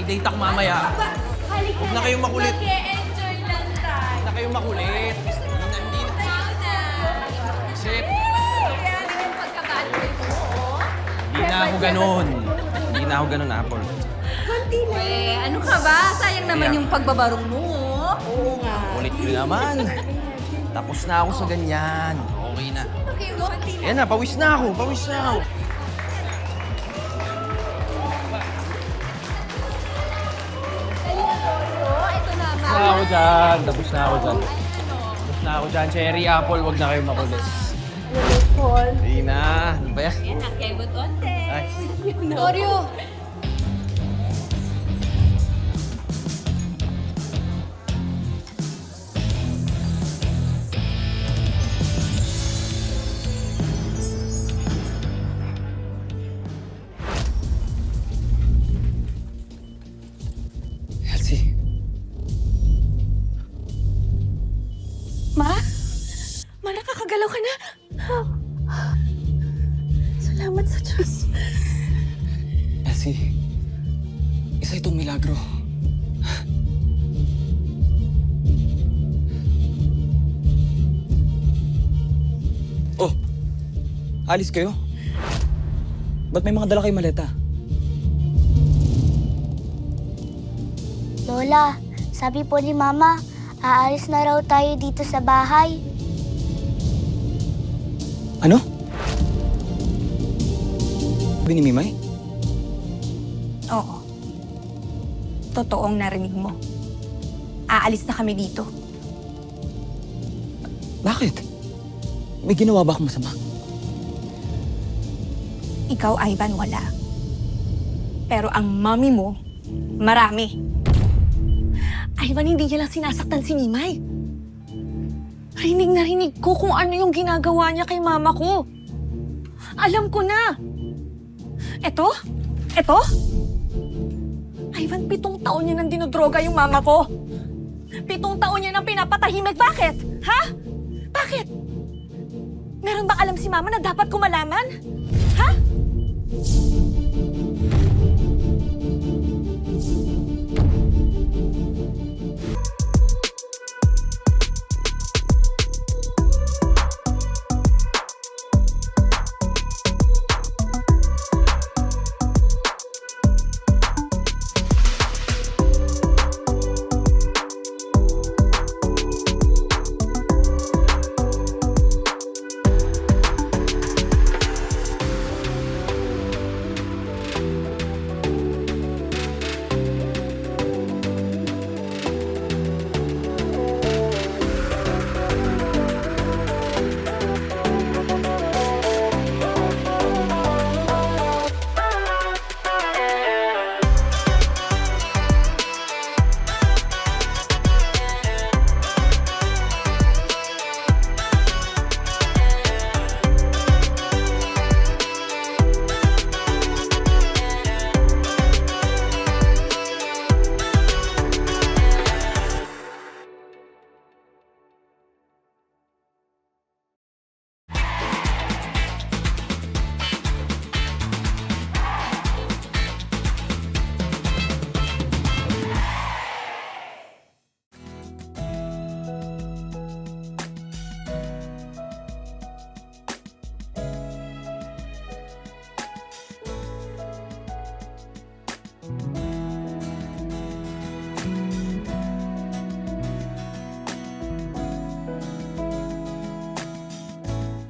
date ako mamaya. Halika Huwag na kayong makulit. Mag-e-enjoy lang tayo. Huwag na kayong makulit. Hindi na. Isip. Yan yung pagka-bad boy mo, oh. Hindi na ako ganun. Hindi na ako ganun, Apple. Konti lang. Ano ka ba? Sayang naman Kaya- yung pagbabarong mo. Oo nga. Kulit nyo naman. Tapos na ako sa ganyan. Okay na. Okay, konti lang. Yan na, pawis na ako. Pawis na ako. Ito na, Tapos na ako dyan. Tapos na ako dyan. Tapos na ako dyan. Cherry Apple, huwag na kayong makulit. Paul. Hindi na. Ano ba yan? Yan, ang kebot onte. Ay. Oreo. Elsie. Ma? Ma, nakakagalaw ka na? Salamat sa Diyos. Elsie, isa itong milagro. Oh, alis kayo? Ba't may mga dala kayong maleta? Lola, sabi po ni Mama, aalis na raw tayo dito sa bahay. Ano? Sabi ni Mimay? Oo. Totoong narinig mo. Aalis na kami dito. Bakit? May ginawa ba akong masama? Ikaw, Ivan, wala. Pero ang mommy mo, marami. Ivan, hindi niya lang sinasaktan si Nimay. Rinig na rinig ko kung ano yung ginagawa niya kay mama ko. Alam ko na. Eto? Ivan, 7 taon niya nang dinodroga yung mama ko. 7 taon niya nang pinapatahimik. Bakit? Ha? Bakit? Meron bang alam si mama na dapat ko malaman? Ha?